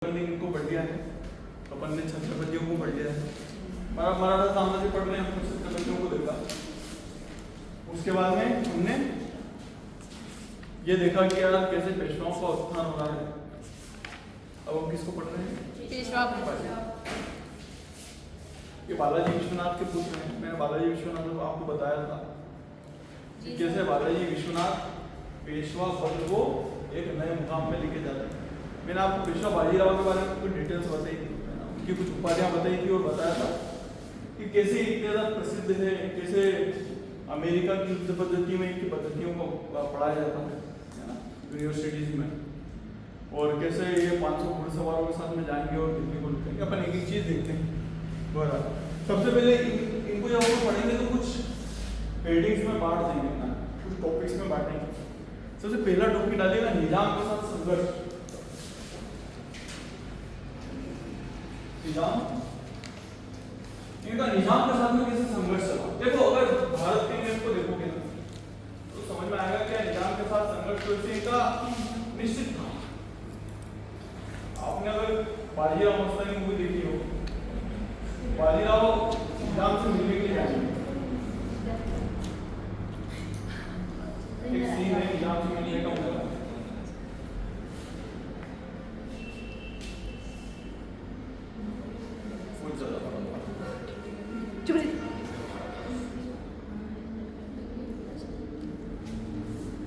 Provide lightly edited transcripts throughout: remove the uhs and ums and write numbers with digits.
इनको पढ़ लिया है, अपन ने छत्रपतियों को पढ़ लिया है, मराठा साम्राज्य पढ़ रहे हैं, हमने छत्रपतियों को देखा। उसके बाद में हमने ये देखा कि यार कैसे पेशवाओं का उत्थान हो रहा है। अब हम किसको पढ़ रहे हैं? पेशवा। ये बालाजी विश्वनाथ के पुत्र हैं। मैंने बालाजी विश्वनाथ को आपको बताया था कि कैसे बालाजी विश्वनाथ पेशवा पद को एक नए मुकाम में लेके जाते हैं। मैंने आपको पेशवा बाजीराव के बारे में कुछ डिटेल्स बताई थी, उनकी कुछ उपाधियां बताई थी और बताया था कि कैसे इतने ज़्यादा प्रसिद्ध है, कैसे अमेरिका की युद्ध पद्धति में इनकी पद्धतियों को पढ़ाया जाता है ना यूनिवर्सिटीज में, और कैसे ये 500 घुड़सवारों के साथ में जाएंगे और दिल्ली को लुटेंगे। अपन एक एक चीज़ देखते हैं। बहरहाल सबसे पहले इनको जब हम पढ़ेंगे तो कुछ हेडिंग्स में बांट देंगे ना, कुछ टॉपिक्स में बांटेंगे। सबसे पहला टॉपिक डालेगा निजाम के साथ संघर्ष। इनका निजाम के साथ में कैसे संघर्ष चला। देखो अगर भारत के मैप को देखोगे ना तो समझ में आएगा कि निजाम के साथ संघर्ष तो इनका निश्चित था। आपने अगर बाजीराव मस्तानी मूवी देखी हो, बाजीराव निजाम से मिलने के लिए जाएंगे, एक सीन है निजाम से मिलने का मौका।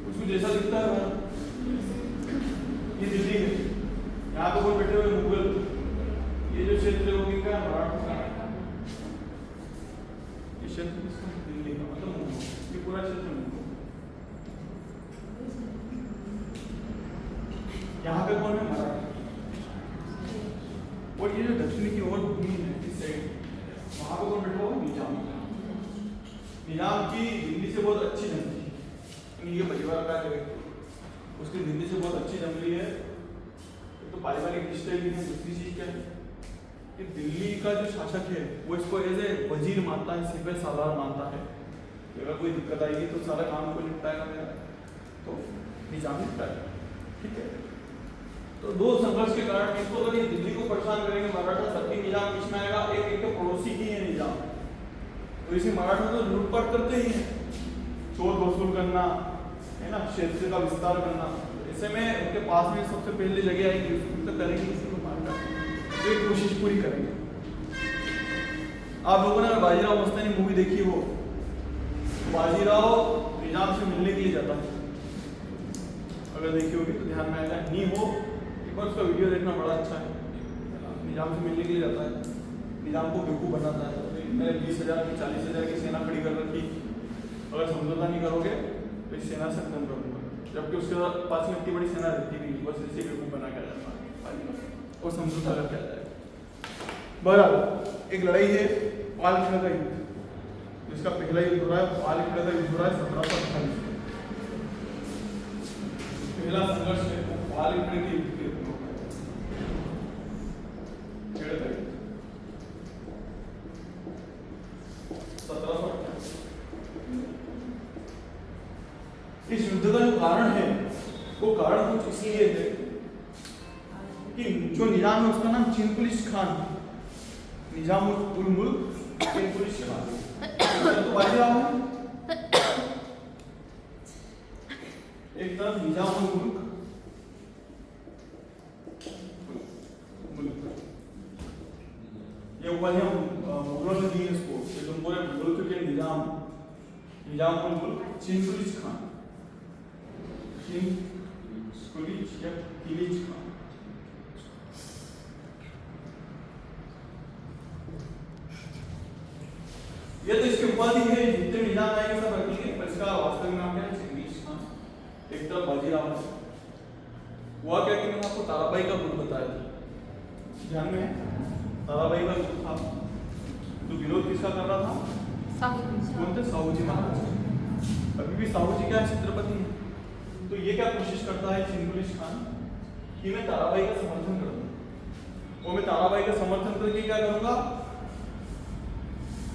उसको जैसा दिखता है ये दिल्ली है, यहाँ पे कोई बैठे हुए मुगल, ये जो क्षेत्र है वो किनका है? मराठा का। ये क्षेत्र किसका? दिल्ली का, मतलब ये पूरा क्षेत्र यहाँ पे कौन है? मराठा। और ये जो दक्षिण की ओर भूमि है इस साइड, वहां पे कौन बैठा हुआ? निजाम। निजाम की दिल्ली से बहुत अच्छी जंग थी, ये परिवार का है, उसकी दिल्ली से बहुत अच्छी जंग रही है। तो पारिवारिक रिश्ते भी है। दूसरी चीज क्या है कि दिल्ली का जो शासक है वो इसको एज ए वजीर मानता है, सिपह सालार मानता है। अगर कोई दिक्कत आएगी तो सारा काम को निपटाएगा मेरा, तो निजाम निपटाएगा। ठीक है, तो दो संघर्ष के कारण इसको अगर ये दिल्ली को परेशान करेंगे मराठा, सबकी निजाम किसमें आएगा? एक पड़ोसी की है निजाम, तो इसे मराठा तो लूटपाट करते ही हैं, चोर वसूल करना है ना, क्षेत्र का विस्तार करना। ऐसे में उनके पास में सबसे पहले जगह आएगी, उसको करेंगे, इसी को मारना, ये कोशिश पूरी करेंगे। आप लोगों ने बाजीराव मस्तानी मूवी देखी हो, बाजीराव निजाम से मिलने के लिए जाता है, अगर देखी होगी तो ध्यान में आएगा। नहीं हो एक बार उसका वीडियो देखना, बड़ा अच्छा है। निजाम से मिलने के लिए जाता है, निजाम को बेवकूफ़ बनाता है। मैंने 20,000 की 40,000 की सेना खड़ी कर रखी, अगर समझौता नहीं करोगे तो इस सेना से खत्म करूंगा, जबकि उसके पास में इतनी बड़ी सेना रहती भी नहीं, बस ऐसे बेवकूफ़ बना के आ जाता और समझौता करके आ जाएगा। बहरहाल एक लड़ाई है पालखेड़ा का युद्ध, जिसका पहला युद्ध हो रहा है पालखेड़ा का युद्ध हो रहा है 1748। पहला संघर्ष है पालखेड़ा के युद्ध के ऊपर। इस युद्ध का जो कारण है वो कारण कुछ इसलिए है कि जो निजाम है उसका नाम चिनकुलिश खान, निजाम उल मुल्क चिनकुलिश खान। तो बाजीराव है, एक तरफ निजाम उल मुल्क, ये उपाधियां मुगलों ने दी इसको, लेकिन पूरे मुल्क के निजाम उल मुल्क चिनकुलिश खान, या किलिच खान। ये तो इसकी उपाधि है, जितने निजाम आएंगे सब रखेंगे, पर इसका वास्तविक नाम क्या है? चिनकुलिश खान। एक तरफ बाजीराव है। हुआ क्या कि मैंने आपको ताराबाई का बुद्ध बताया था, ध्यान में ताराबाई का बुद्ध था, तो विरोध किसका कर रहा था? कौन थे? साहू जी महाराज। अभी भी साहू जी क्या छत्रपति है। तो ये क्या कोशिश करता है चिनकुलिश खान कि मैं ताराबाई का समर्थन करूंगा, और मैं ताराबाई का समर्थन करके क्या करूंगा?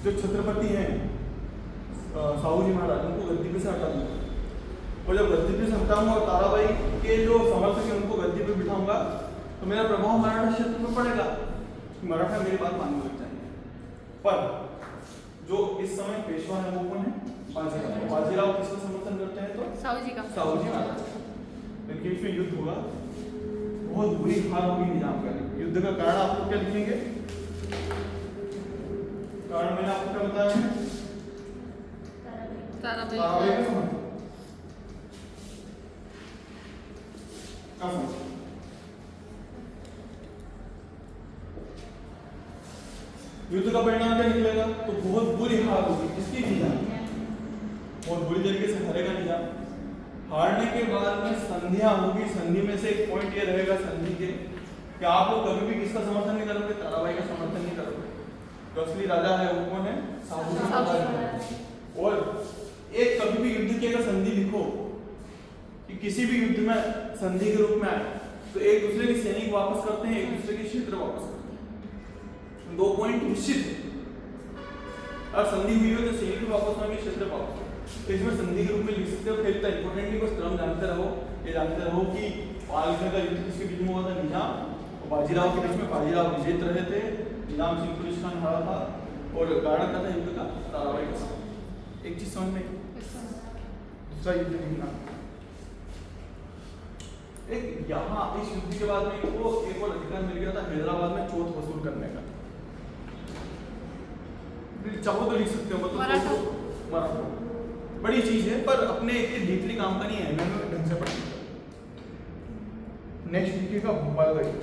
जो छत्रपति हैं साहू जी महाराज, उनको गद्दी पे से हटा दूंगा, और जब गद्दी पे से हटाऊंगा और ताराबाई के जो समर्थक है उनको गद्दी पे बिठाऊंगा, तो मेरा प्रभाव मराठा क्षेत्र में पड़ेगा, मराठा मेरी बात मानने लग जाएंगे। पर जो इस समय पेशवा है वो कौन है? बाजीराव। बाजीराव किसका समर्थन करते हैं? तो साहू जी का। साहू जी महाराज। इनके बीच में युद्ध होगा, बहुत बुरी हार होगी निजाम का। युद्ध का कारण आप लोग क्या लिखेंगे? कारण मैंने आपको क्या बताया है? ताराबाई का समर्थन। युद्ध का परिणाम क्या निकलेगा? तो बहुत बुरी हार होगी। किसकी? निजाम। बहुत बुरी तरीके से हारेगा निजाम। हारने के बाद में संधियां होगी। संधि में से एक पॉइंट ये रहेगा संधि के कि आप लोग कभी भी किसका समर्थन नहीं करोगे? ताराबाई का समर्थन नहीं करोगे। जो असली राजा है वो कौन है? साहू जी महाराज। और एक कभी भी युद्ध की अगर संधि लिखो कि किसी भी युद्ध में संधि के रूप में आए तो एक दूसरे के सैनिक वापस करते हैं, एक दूसरे के क्षेत्र वापस करते हैं। दो पॉइंट निश्चित है। अगर संधि हुई हो तो सैनिक भी वापस होंगे, क्षेत्र वापस होंगे। तो इसमें संधि के रूप में लिख सकते हो। फिर इतना इंपॉर्टेंट नहीं, बस क्रम जानते रहो। ये जानते रहो कि पालघर का युद्ध किसके बीच में हुआ था? निजाम और बाजीराव के बीच में। बाजीराव विजेत रहे थे, निजाम सिंह कुलिश खान हारा था। और कारण क्या था युद्ध का? ताराबाई का साथ। एक चीज समझ में, दूसरा युद्ध लिखना। एक यहाँ इस युद्ध के बाद में इनको एक और अधिकार मिल गया था हैदराबाद में चोट वसूल करने का। चाहो तो लिख सकते हो, मतलब मराठा बड़ी चीज है पर अपने एक डीपली काम का नहीं है, मैंने ढंग से पढ़ा। नेक्स्ट लिखिएगा भोपाल का युद्ध।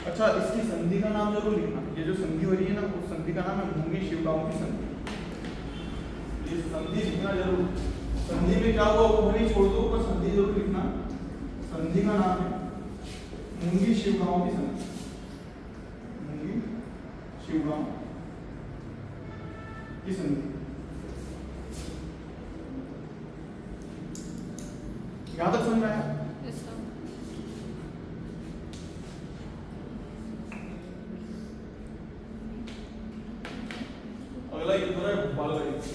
अच्छा, इसकी संधि का नाम जरूर लिखना। ये जो संधि हो रही है ना, उस संधि का नाम है मूंगी शिवगांव की संधि। ये संधि लिखना जरूर। संधि में क्या हुआ वो नहीं छोड़ दो, पर संधि जरूर लिखना। संधि का नाम है मूंगी शिवगांव की संधि। मूंगी शिवगांव की संधि। यहां तक समझ में आया? अगला युद्ध हो रहा है भोपाल का युद्ध।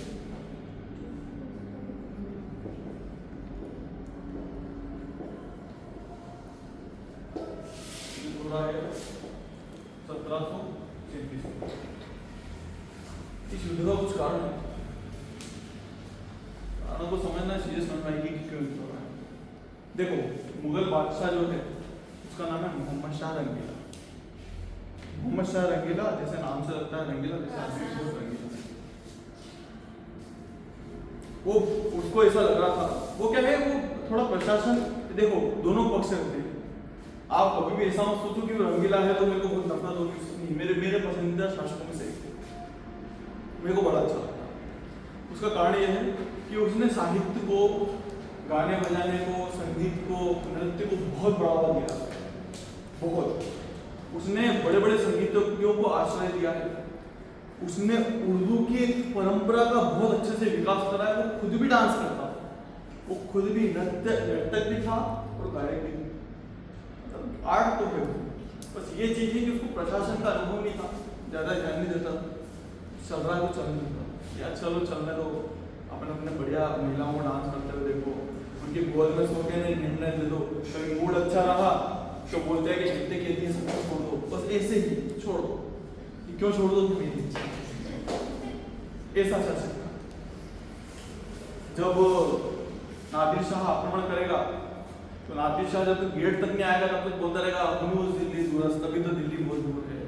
हो रहा है 1733। इस युद्ध का कुछ कारण है, कारणों को समझना, चीजें समझ आएगी कि क्यों युद्ध हो रहा है। देखो, मुगल बादशाह जो है उसका नाम है मोहम्मद शाह रंगीला। मोहम्मद शाह रंगीला जैसे नाम से लगता है रंगीला, जैसे आदमी बहुत रंगीला। वो उसको ऐसा लग रहा था, वो क्या है, वो थोड़ा प्रशासन, देखो दोनों पक्ष रहते हैं। आप कभी भी ऐसा मत सोचो कि वो रंगीला है तो मेरे को बहुत नफरत होगी। मेरे पसंदीदा शासकों में से एक थे, मेरे को बड़ा अच्छा लगता। उसका कारण यह है कि उसने साहित्य को, गाने बजाने को, संगीत को, नृत्य को बहुत बढ़ावा दिया। बहुत उसने बड़े बड़े संगीतज्ञों को आश्रय दिया है। उसने उर्दू की एक परंपरा का बहुत अच्छे से विकास करा है। वो खुद भी डांस करता, वो खुद भी नर्तक भी था और गायक भी। आर्ट तो है, बस ये चीज है कि उसको प्रशासन का अनुभव नहीं था, ज्यादा ध्यान नहीं देता। चल रहा है वो चलने देता, या चलो चलने दो, अपने अपने बढ़िया महिलाओं को डांस करते हुए देखो, उनकी गोद में सो के निर्णय दे दो। कभी मूड अच्छा रहा तो बोलते हैं कि जितने कहती है सबको छोड़ दो, बस ऐसे ही छोड़ दो। क्यों छोड़ दो? मेरी ऐसा चल सकता। जब नादिर शाह आक्रमण करेगा तो नादिर शाह जब तक गेट तक नहीं आएगा तब तक बोलता रहेगा हुनूस दिल्ली दूरस, तभी तो दिल्ली बहुत दूर है।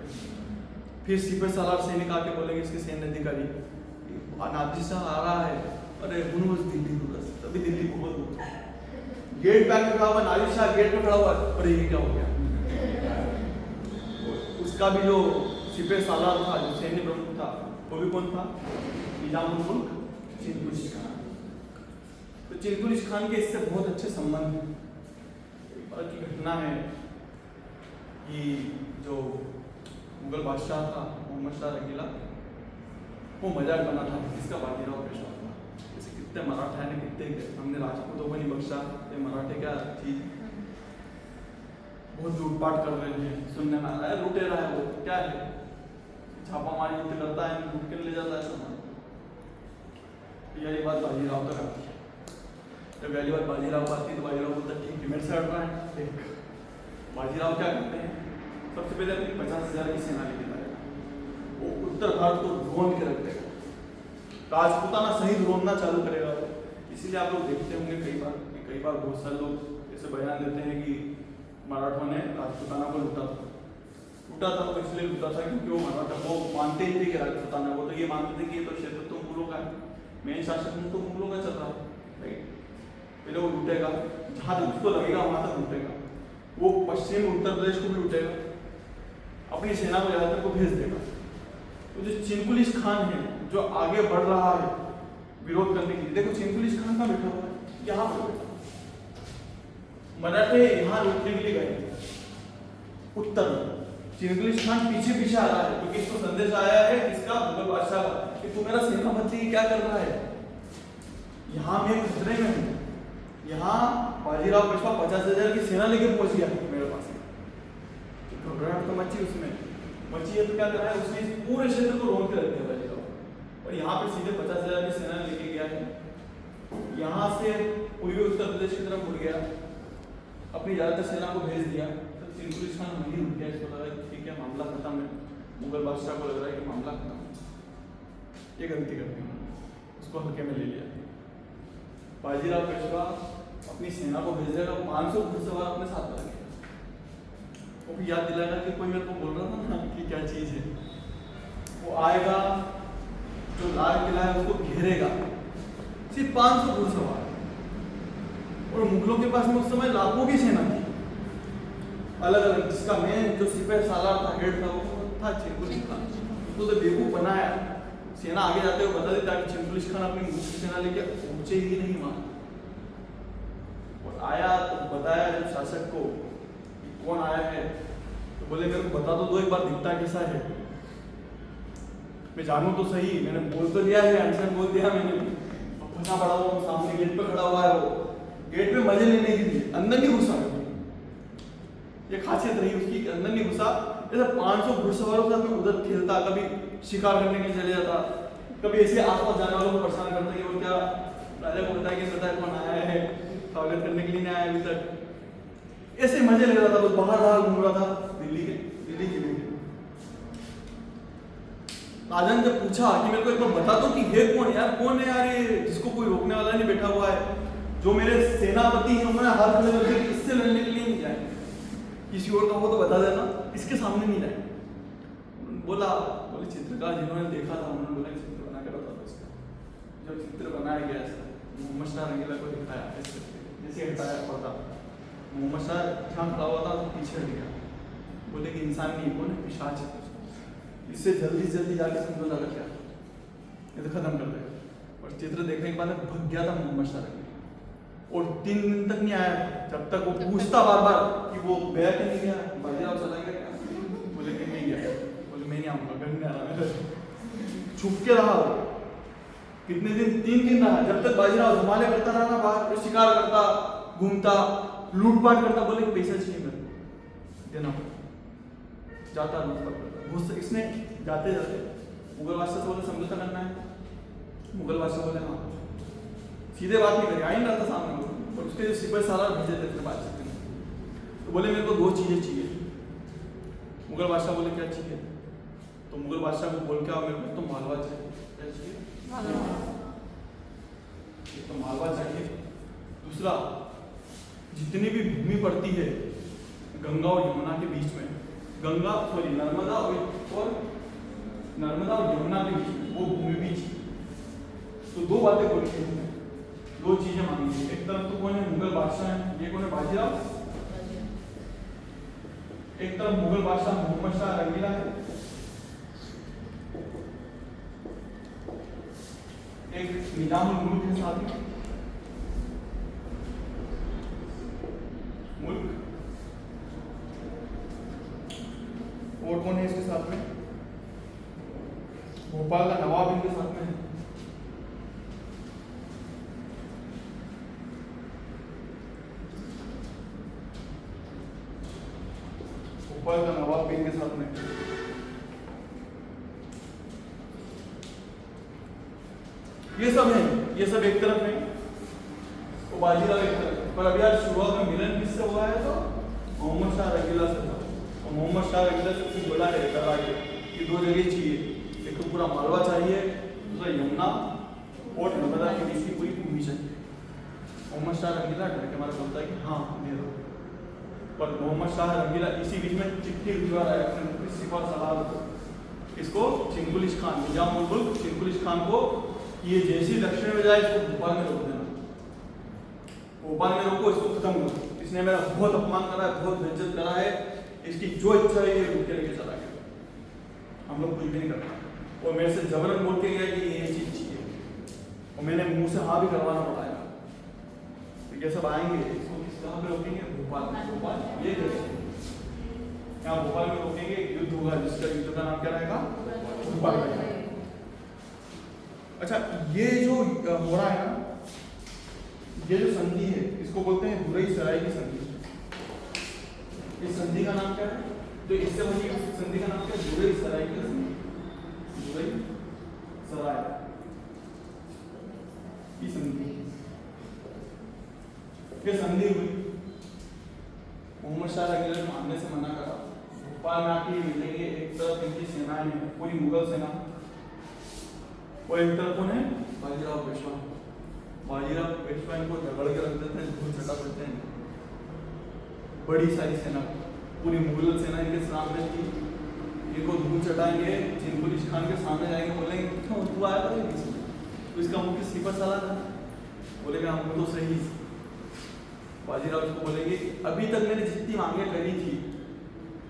फिर सिपह सालार सैनिक आके बोलेंगे इसके सैन्य अधिकारी, नादिर शाह आ रहा है, अरे हुनूस दिल्ली दूरस, तभी दिल्ली बहुत दूर है। गेट पे आके खड़ा हुआ नादिर शाह, गेट पे खड़ा हुआ, अरे ये क्या हो गया? उसका भी जो सिपह सालार था, जो सैन्य प्रमुख था, वो भी कौन था? निजामुल मुल्क चिलकुलिश खान। तो चिलकुलिश खान के इससे बहुत अच्छे संबंध हैं। की घटना है कि जो मुगल बादशाह था मोहम्मद शाह रंगीला, वो मजाक बना था इसका बाजीराव पेशवा था। जैसे कितने मराठा ने, कितने हमने राजपूतों को नहीं बख्शा, ये मराठे क्या चीज, बहुत लूटपाट कर रहे हैं, सुनने में आ रहा है, लुटेरा है वो, क्या है, छापामारी युद्ध करता है, लूट के ले जाता है सामान। यही बात बाजीराव तक आती है। जब पहली बार बाजीराव आती है तो बाजीराव बोलता ठीक है मेरे से हट रहा है। देख बाजीराव क्या करते हैं, सबसे पहले अपनी 50,000 की सेना लेके जाएगा, वो उत्तर भारत को रोन के रख देगा, राजपूताना सहित रोनना चालू करेगा। इसीलिए आप लोग देखते होंगे कई बार बहुत सारे लोग ऐसे बयान देते हैं कि मराठों ने राजपूताना को लूटा था तो इसलिए लूटा था क्योंकि वो मराठा वो मानते ही थे कि राजपूताना, वो तो ये मानते थे कि ये तो क्षेत्र तो मुगलों का है, मेन शासन तो मुगलों का चल रहा है, राइट। पहले वो लूटेगा, जहाँ तक उसको लगेगा वहां तक लूटेगा, वो पश्चिम उत्तर प्रदेश को भी लूटेगा, अपनी सेना को ज्यादातर को भेज देगा। तो जो चिनकुलिश खान है जो आगे बढ़ रहा है विरोध करने के लिए, देखो चिनकुलिश खान का बैठा हुआ है यहाँ पर बैठा, मराठे यहाँ लूटने के लिए गए उत्तर में, चिनकुलिश खान पीछे पीछे आ रहा है क्योंकि इसको संदेश आया है किसका, मुगल बादशाह का, कि तू मेरा सेनापति क्या कर रहा है, यहाँ मैं खतरे में हूँ, यहाँ बाजीराव पेशवा 50,000 की सेना लेके पहुंच गया मेरे पास। तो घबराहट तो मची उसमें, मची है तो क्या करा है उसने इस पूरे क्षेत्र को रोक के रख दिया बाजीराव, और यहाँ पे सीधे 50,000 की सेना लेके गया है, यहाँ से पूर्वी उत्तर प्रदेश की तरफ मुड़ गया, अपनी ज्यादातर सेना को भेज दिया। तो चिनकुलिश खान वहीं रुक गया, इसको लगा ठीक है मामला खत्म है, मुगल बादशाह को लग रहा है कि मामला खत्म है, ये गलती कर दी, उसको हल्के में ले लिया। बाजीराव पेशवा अपनी सेना को भेज देगा, 500 घुड़सवार अपने साथ रखेगा, वो भी याद दिलाएगा कि कोई मेरे को बोल रहा था ना कि क्या चीज है, वो आएगा जो लाल किला है उसको घेरेगा, सिर्फ 500 घुड़सवार, और मुगलों के पास में उस समय लाखों की सेना थी अलग अलग, जिसका मेन जो सिपाही सालार था, हेड था, वो था चिनकुलिश खान। तो बेवकूफ बनाया, सेना आगे जाते हुए बता देता कि चिनकुलिश खान अपनी मुख्य सेना लेके पहुंचे ही नहीं वहां, और आया तो बताया जब शासक को कि कौन आया है, तो बोले मेरे को बता तो दो एक बार दिखता कैसा है, मैं जानू तो सही, मैंने बोल तो दिया है, अनशन बोल दिया मैंने, फंसा पड़ा हुआ सामने गेट पे खड़ा हुआ है, वो गेट पे मजे लेने के लिए अंदर नहीं घुसा, ये खासियत रही उसकी कि अंदर नहीं घुसा, जैसे 500 घुड़सवारों के साथ में उधर खेलता, कभी शिकार करने के लिए चले जाता, कभी ऐसे आसपास जाने वालों को परेशान करता कि वो क्या राजा को बताया कि पता है कौन आया है, स्वागत करने के लिए नहीं आया अभी तक, ऐसे मजे ले रहा था, बस बाहर बाहर घूम रहा था दिल्ली किले के। राजा ने जब पूछा कि मेरे को एक बार बता दो कि ये कौन है यार, कौन है यार ये जिसको कोई रोकने वाला नहीं बैठा हुआ है, जो मेरे सेनापति हैं उन्होंने हाथ खड़े करके इससे लड़ने के लिए नहीं जाए, किसी और का हो तो बता देना, इसके सामने नहीं जाए। बोले चित्रकार जिन्होंने देखा था उन्होंने बोला चित्र बना के बता दो इसका, जब चित्र बनाया गया मोहम्मद शाह रंगीला को दिखाया जैसे हटाया पर्दा, मोहम्मद शाह जहाँ खड़ा हुआ था तो पीछे हट गया, बोले कि इंसान नहीं कौन है, पिशाच है, इससे जल्दी से जल्दी जाके समझौता कर क्या ये तो खत्म कर देगा। और चित्र देखने के बाद भग गया था मोहम्मद शाह रंगीला, और 3 दिन तक नहीं आया, जब तक वो पूछता बार बार कि वो गया कि नहीं गया, बाजीराव चला गया क्या, बोले कि नहीं गया, बोले मैं नहीं आऊंगा, घर नहीं आ रहा, छुप के रहा। कितने दिन, 3 दिन रहा, जब तक बाजीराव धमाले करता रहा ना, बाहर शिकार करता, घूमता, लूटपाट करता, बोले पैसा चाहिए मेरे देना, जाता लूटपाट करता। इसने जाते जाते मुगल बादशाह से बोले समझौता करना है, मुगल बादशाह बोले हाँ, सीधे बात नहीं करी, आ ही नहीं रहा था सामने, और उसके जो सिपाही सालार भेजे थे बातचीत करने, तो बोले मेरे को 2 चीजें चाहिए। मुगल बादशाह बोले क्या चाहिए, तो मुगल बादशाह को बोल के आओ मेरे को तो मालवा चाहिए, क्या चाहिए, तो मालवा चाहिए। दूसरा, जितनी भी भूमि पड़ती है गंगा और यमुना के बीच में, नर्मदा और यमुना के बीच में वो भूमि भी चाहिए। तो 2 बातें बोली हैं, 2 चीजें मांगी है, एक तरफ तो कौन है, मुगल बादशाह है, ये कौन है, बाजीराव, एक तरफ मुगल बादशाह मोहम्मद शाह रंगीला है, एक निजामुल मुल्क है साथ में, मुल्क, और कौन है इसके साथ में, भोपाल का नवाब इनके साथ में है, भोपाल का नवाब भी इनके साथ में, ये सब है, ये सब एक तरफ है। तो बाजीराव एक तरफ, पर अभी यार शुरुआत में मिलन किससे हुआ है? तो मोहम्मद शाह रंगीला से था। और मोहम्मद शाह रंगीला से कुछ बोला है करा के कि दो जगह चाहिए, एक तो पूरा मालवा चाहिए, दूसरा यमुना और नर्मदा के बीच की पूरी भूमि चाहिए। मोहम्मद शाह रंगीला डर के हमारा बोलता है कि हाँ दे दो, पर मोहम्मद शाह रंगीला इसी बीच में चिट्ठी भिजवा रहा है अपने मुख्य सिपा सलार को, इसको चिंकुलिश खान, निजाम उल मुल्क चिंकुलिश खान को, ये जैसी दक्षिण में जाए इसको भोपाल में रोक देना, भोपाल में रोको, इसको खत्म करो, इसने मेरा बहुत अपमान करा है, बहुत बेइज्जत करा है, इसकी जो इच्छा है ये रुक के लेके चला गया, हम लोग कुछ भी नहीं करता। और मेरे से जबरन बोल के गया कि ये चीज चाहिए, और मैंने मुंह से हाँ भी करवाना पड़ा है। तो ये सब आएंगे, इसको किस कहाँ पे रोकेंगे? भोपाल में। भोपाल ये जगह यहाँ भोपाल में रोकेंगे, युद्ध होगा, जिसका युद्ध का नाम क्या रहेगा? भोपाल का। अच्छा, ये जो हो रहा है ना, ये जो संधि है इसको बोलते हैं बुरई सराय की संधि। इस संधि का नाम क्या है? तो इससे बनी संधि का नाम क्या है? बुरई सराय की संधि। बुरई सराय की संधि, ये संधि हुई। मोहम्मद शाह रंगीला ने मानने से मना करा। भोपाल में आके मिलेंगे, एक तरफ इनकी सेनाएं हैं, पूरी मुगल सेना, और एक तरफ कौन है? बाजीराव पेशवा। बाजीराव पेशवा इनको झगड़ के रख देते हैं, धूल छटा देते हैं, बड़ी सारी सेना, पूरी मुगल सेना इनके सामने थी, इनको धूल चटाएंगे, चिंकुलिश खान के सामने जाएंगे, बोलेंगे क्यों तू आया था किसमें? तो इसका मुख्य सिपा सालार था, बोलेगा हम तो सही। बाजीराव इसको बोलेंगे अभी तक मैंने जितनी मांगे करी थी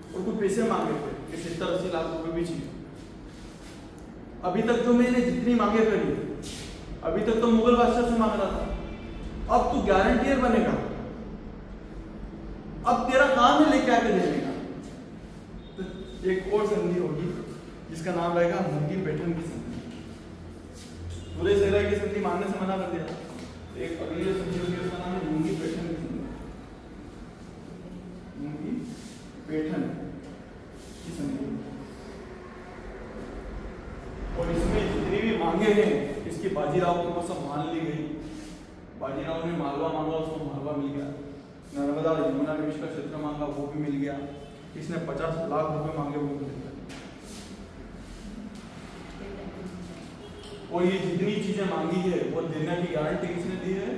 और कुछ पैसे मांगे थे कि 70-80 लाख रुपए भी चाहिए, अभी तक तो मैंने जितनी मांगे करी, अभी तक तो मुगल बादशाह से मांग रहा था, अब तू गारंटियर बनेगा, अब तेरा काम है लेके आके देने का। तो एक और संधि होगी जिसका नाम रहेगा मुंगी पैठन की संधि। पूरे सराय की संधि मानने से मना कर दिया, एक अगली जो संधि होगी उसका नाम है मुंगी पैठन की संधि। मुंगी पैठन की संधि, और इसमें जितनी भी मांगे हैं इसकी बाजीराव के पास सब मान ली गई। बाजीराव ने मालवा मांगा, उसको मालवा मिल गया, नर्मदा यमुना के बीच का क्षेत्र मांगा, वो भी मिल गया, इसने 50 लाख रुपए मांगे, वो मिल गए। और ये जितनी चीजें मांगी है वो देने की गारंटी किसने दी है?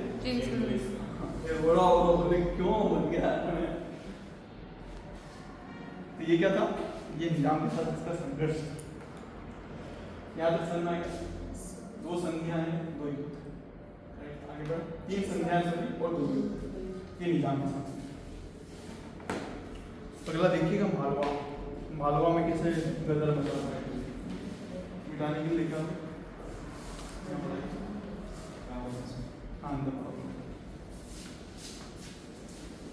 फिर बोला बोले क्यों बन गया? तो ये क्या था? ये निजाम के साथ इसका संघर्ष। यहाँ तक समझ में आएगा? 2 संधियां हैं, 2 युद्ध, आगे बढ़, 3 संधियां सभी और 2 युद्ध, ये निजाम के साथ। अगला देखिएगा मालवा। मालवा में कैसे गदर मचा है, मिटाने के लिए क्या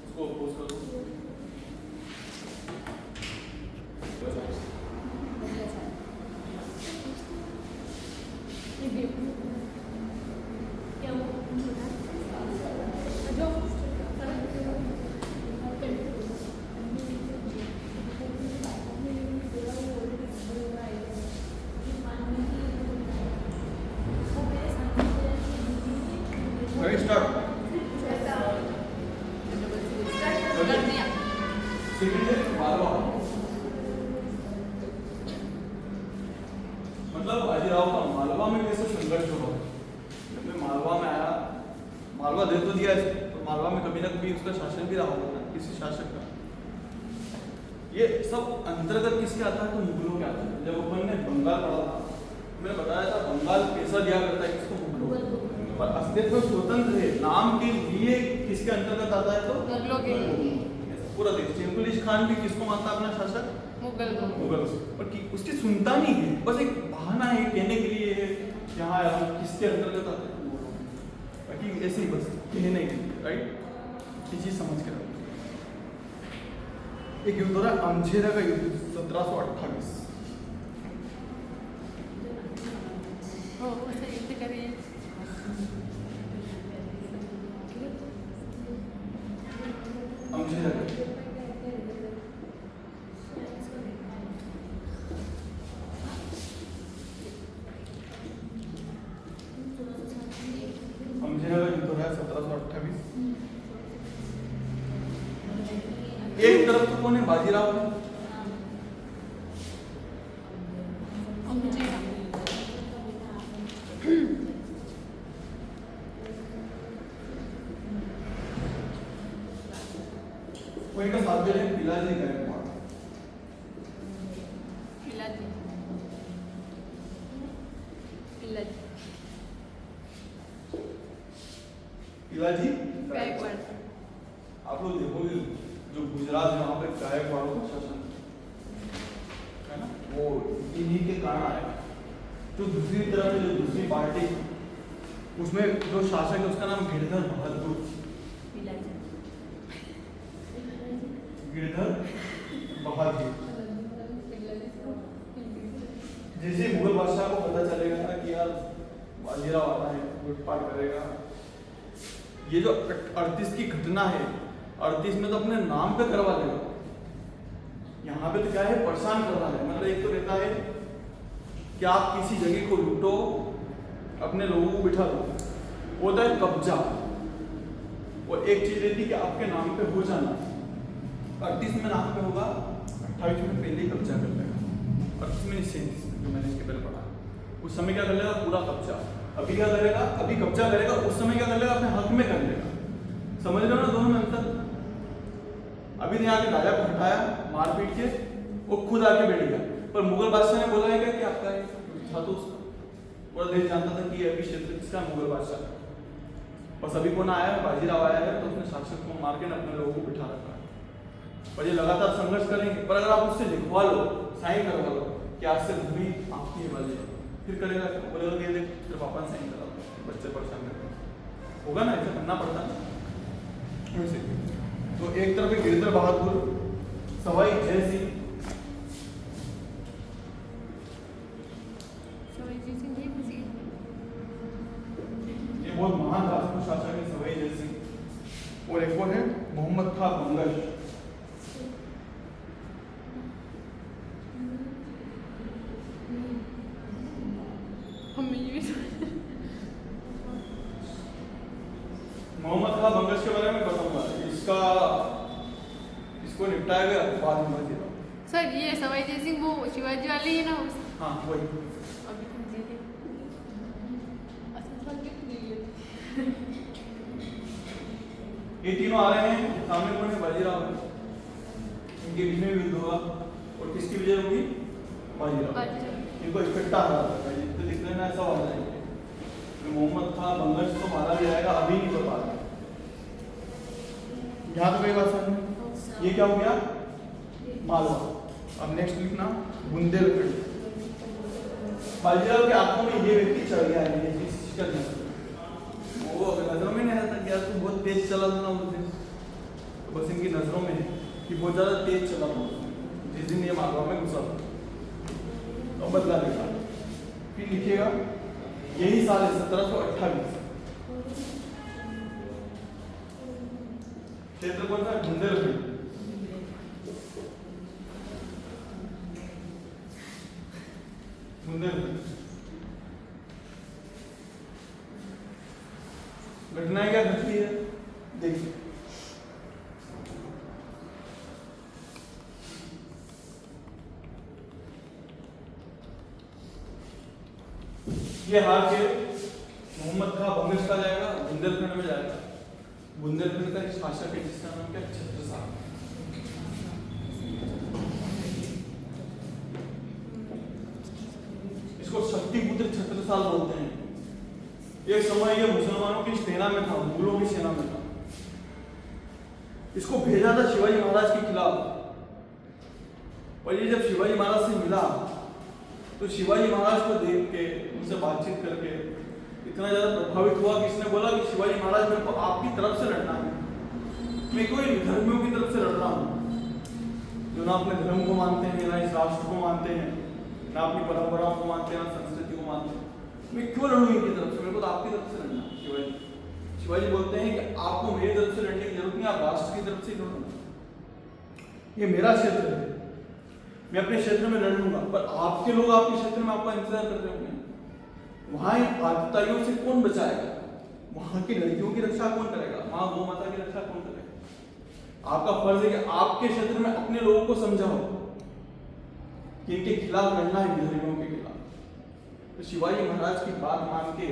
उसको पोस्ट करो। मतलब बाजीराव का मालवा में कैसे संघर्ष हुआ? जब मालवा में आया, मालवा दे तो दिया इसको, तो मालवा में कभी ना कभी उसका शासन भी रहा होगा किसी शासक का। ये सब अंतर्गत किसके आता है? तो मुगलों के आता है। जब अपन ने बंगाल पढ़ा था, मैंने बताया था बंगाल पैसा दिया करता है किसको? मुगलों को। पर अस्तित्व स्वतंत्र है, नाम के लिए किसके अंतर्गत आता है? तो मुगलों के। पूरा देश, चिंकुलिश खान भी किसको मानता है अपना शासक? मुगल को। मुगल और उसकी सुनता नहीं है, बस एक बहाना है कहने के लिए यहाँ किसके अंतर्गत आते हैं, बाकी ऐसे ही बस कहने के लिए, राइट? ये चीज समझ कर एक युद्ध हो रहा है अमझेरा का युद्ध 1728। अमझेरा का युद्ध हो रहा है 1728। एक तरफ तो कौन है, बाजीराव है, वो इनका साथ दे रहे हैं पिलाजी गायकवाड़। पिलाजी गायकवाड़। आप लोग देखोगे जो गुजरात में वहां पे गायकवाड़ों का शासन है ना, वो इन्हीं के कारण आया। जो दूसरी तरफ है, जो दूसरी पार्टी उसमें जो शासक है उसका नाम गिरधर बहादुर, गिरधर बहादुर। जैसे मुगल बादशाह को पता चलेगा ना कि यार बाजीराव आता है, लूटपाट करेगा, ये जो 38 की घटना है, 38 में तो अपने नाम पे करवा देगा। यहाँ पे तो क्या है, परेशान कर रहा है। मतलब एक तो रहता है कि आप किसी जगह को लूटो, अपने लोगों को बिठा दो, वो होता है कब्जा। और एक चीज रहती है कि आपके नाम पे हो जाना। 38 में नाम पे होगा, 28 में पहले ही कब्जा कर लेगा। 38 में 37 में जो मैंने इसके पहले पढ़ा, उस समय क्या कर लेगा, पूरा कब्जा। अभी क्या करेगा, अभी कब्जा करेगा, उस समय क्या कर लेगा, अपने हक में कर लेगा। समझ रहे हो ना दोनों में अंतर। अभी तो यहाँ के राजा को हटाया मार पीट के, वो खुद आके बैठ गया, पर मुगल बादशाह ने बोला है कि आपका था तो उसका पूरा देश जानता था कि अभी क्षेत्र किसका, मुगल बादशाह। बस अभी कौन आया है, बाजीराव आया है, तो उसने शासक को मार के अपने लोगों को बिठा रखा है। और ये लगातार संघर्ष करेंगे, पर अगर आप उससे लिखवा लो, साइन करवा लो कि आज से भूमि आपकी है बाजीराव, फिर करेगा, बोलेगा कि देख तेरे पापा ने साइन करा, बच्चे परेशान करते होगा ना, ऐसा करना पड़ता है वैसे। तो एक तरफ है गिरधर बहादुर, सवाई जय सिंह, ये बहुत महान राजपूत शासक है सवाई जय सिंह। और एक और है मोहम्मद खां बंगश। मोहम्मद खां बंगश के बारे में बताऊंगा, इसको निपटाया गया बाद में बाजीराव। सर ये सवाई जय सिंह वो शिवाजी वाले ही है ना? हाँ वही। अभी तो जीते ये तीनों आ रहे हैं, सामने कौन है, बाजीराव है। इनके बीच में युद्ध होगा और किसकी विजय होगी, बाजीराव। इनको इकट्ठा हरा था, जितने दिखने में ऐसा हो जाएंगे। मोहम्मद खां बंगश को मारा भी जाएगा, अभी नहीं बता रहा। यहाँ तो कोई बात समझ। ये क्या हो गया, मालवा। अब नेक्स्ट लिखना बुंदेलखंड। बाजीराव के आंखों में ये व्यक्ति चढ़ गया है, वो नजरों में नहीं आता क्या, तू बहुत तेज चला था ना उस दिन, तो बस इनकी नजरों में कि बहुत ज्यादा तेज चला था जिस दिन ये मालवा में घुसा था। तो बदला लेगा, फिर लिखिएगा यही साल है 1728। क्षेत्र कौन सा, बुंदेलखंड। बुंदेलखंड घटनाएं क्या घटती है देखिए। ये हार के मोहम्मद खां बंगश का जाएगा, बुंदेलखंड में जाएगा। बुंदेलखंड का एक शासक है जिसका नाम क्या, छत्रसाल। इसको शक्तिपुत्र छत्रसाल बोलते हैं। एक समय ये मुसलमानों की सेना में था, मुगलों की सेना में था। इसको भेजा था शिवाजी महाराज के खिलाफ, और ये जब शिवाजी महाराज से मिला तो शिवाजी महाराज को देख के, उनसे बातचीत करके इतना ज्यादा प्रभावित हुआ कि इसने बोला कि शिवाजी महाराज मेरे को आपकी तरफ से लड़ना है, मैं कोई धर्मियों की तरफ से लड़ रहा हूँ जो ना अपने धर्म को मानते हैं, ना इस राष्ट्र को मानते हैं, ना अपनी परंपराओं को मानते हैं, ना संस्कृति को मानते हैं। मैं क्यों लड़ूँ इनकी तरफ से, मेरे को तो आपकी तरफ से लड़ना। शिवाजी बोलते हैं कि आपको मेरी तरफ से लड़ने की जरूरत नहीं, आप राष्ट्र की तरफ से लड़ो। ये मेरा क्षेत्र है, मैं अपने क्षेत्र में लड़ लूंगा, पर आपके लोग आपके क्षेत्र में आपका इंतजार कर रहे होंगे। वहां आतताइयों से कौन बचाएगा, वहां की लड़कियों की रक्षा कौन करेगा, माँ गौ माता की रक्षा कौन करेगा। आपका फर्ज है कि आपके क्षेत्र में अपने लोगों को समझाओ कि इनके खिलाफ लड़ना है, बिहारियों के खिलाफ। तो शिवाजी महाराज की बात मान के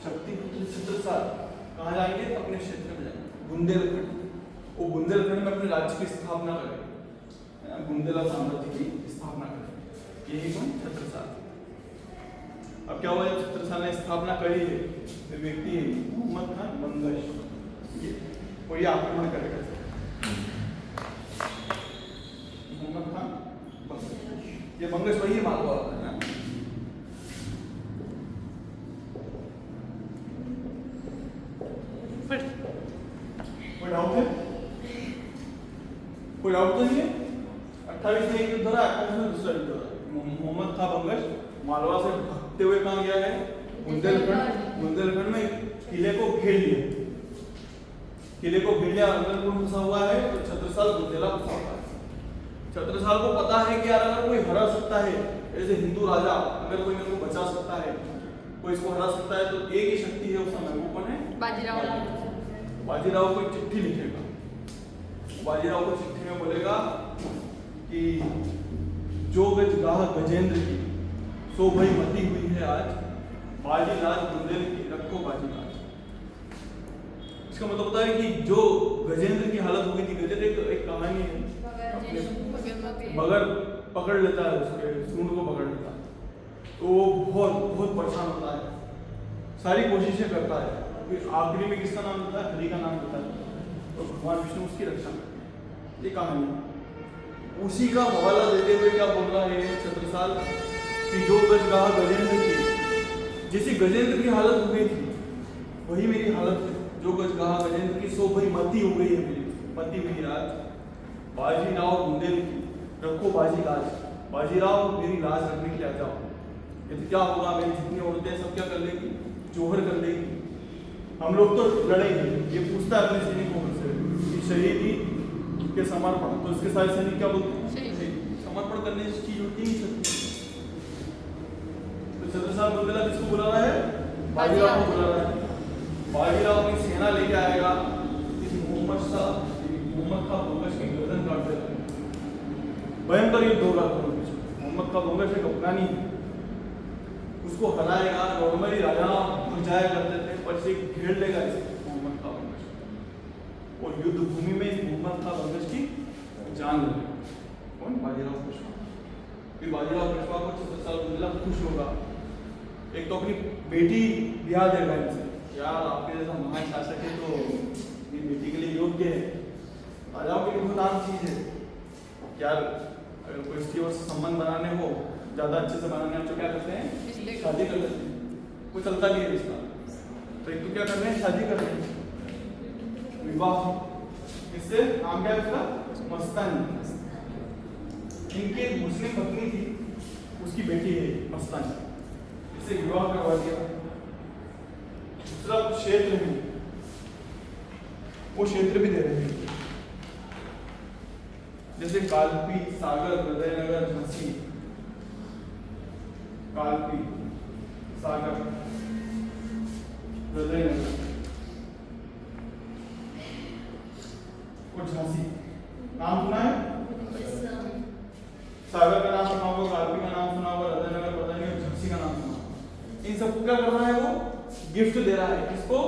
शक्तिपुत्र छत्रसाल कहाँ जाएंगे? अपने क्षेत्र में जाएंगे, बुंदेलखंड। वो बुंदेलखंड में अपने राज्य की स्थापना करेंगे, बुंदेला साम्राज्य की स्थापना करेंगे। यही कौन? छत्रसाल। अब क्या हुआ? जब छत्रसाल ने स्थापना करी है, फिर व्यक्ति है मोहम्मद खान बंगश, कोई आक्रमण करेगा। मोहम्मद खान बंगश, ये बंगश वही मालवा है ना? कोई डाउट है? कोई डाउट तो नहीं है? 28 में एक युद्ध हो रहा है, 28 में दूसरा युद्ध हो रहा है। मोहम्मद खान बंगश मालवा से भागते हुए कहाँ गया है? बुंदेलखंड। बुंदेलखंड में किले को घेर लिया, किले को घेर लिया, अंदर कौन घुसा हुआ है? तो छत्रसाल बुंदेला घुसा हुआ है। छत्रसाल को पता है कि यार अगर कोई हरा सकता है, ऐसे हिंदू राजा अगर कोई मेरे को बचा सकता है, कोई इसको हरा सकता है, तो एक ही शक्ति है उस समय, वो कौन है? बाजीराव। बाजीराव को चिट्ठी लिखेगा, बाजीराव को चिट्ठी में बोलेगा कि जो गजगाह गजेंद्र की सो भई मती हुई है आज, बाजी लाज बुंदेल की रखो बाजी लाज। इसका मतलब होता है कि जो गजेंद्र की हालत हो गई थी, गजेंद्र एक कहानी है, मगर पकड़ लेता है, उसके सूंड को पकड़ लेता है, तो वो बहुत बहुत परेशान होता है, सारी कोशिशें करता है, फिर आखिरी में किसका नाम लेता है? हरि का नाम लेता है, तो भगवान विष्णु उसकी रक्षा करते हैं। ये कहानी उसी का हवाला देते हुए क्या बोल रहा है छत्रसाल कि जो गजगाह गजेंद्र की, जैसी गजेंद्र की हालत हो गई थी वही मेरी हालत है, जो गजगाह गजेंद्र की सो भई मती हो गई है, मेरी मती हुई आज, बाजीराव बुंदेल की रखो बाजी लाज, बाजीराव मेरी लाज रखने के लिए आ जाओ। यदि क्या होगा, मेरी जितनी औरतें सब क्या कर लेगी? जोहर कर लेगी, हम लोग तो लड़ेंगे। ये पूछता है अपने सैनिकों से कि शहीदी के समर्पण, तो इसके सारे सैनिक क्या बोलते हैं? समर्पण करने की चीज होती नहीं सकती। तो छत्रसाल बुंदेला किसको बुला रहा है? बाजीराव को बुला रहा है। बाजीराव अपनी सेना लेके आएगा, इस मोहम्मद खान बंगश की गर्दन काट देगा। भयंकर युद्ध होगा दोनों के बीच। मोहम्मद खान बंगश एक अफगानी है, उसको हराएगा। नॉर्मली राजा जाया करते थे, पर से घेर लेगा इसे मोहम्मद खान बंगश, और युद्ध भूमि में इस मोहम्मद खान बंगश की जान लेगा। कौन? बाजीराव पेशवा। फिर बाजीराव पेशवा को छत्रसाल बुंदेला खुश होगा, एक तो अपनी बेटी ब्याह देगा इनसे, यार आपके जैसा महान शासक है तो मेरी बेटी के लिए योग्य है। राजाओं के लिए बहुत आम चीज है, यार अगर कोई स्त्री से संबंध बनाने हो, ज्यादा अच्छे से बनाने हो तो क्या करते हैं? शादी कर लेते हैं, कोई चलता नहीं है रिश्ता, तो एक तो क्या कर रहे हैं? शादी कर रहे हैं, विवाह। इससे नाम क्या है उसका? मस्तानी। इनकी एक मुस्लिम पत्नी थी, उसकी बेटी है मस्तानी, इससे विवाह करवा दिया। दूसरा क्षेत्र है, वो क्षेत्र भी दे रहे हैं, जैसे कालपी, सागर, हृदयनगर, झांसी। कालपी, सागर, हृदयनगर और झांसी। नाम सुना है? सागर का नाम सुना होगा, कालपी का नाम सुना होगा, हृदयनगर पता नहीं, झांसी का नाम सुना होगा। इन सबको क्या कर रहा है? वो गिफ्ट दे रहा है। किसको?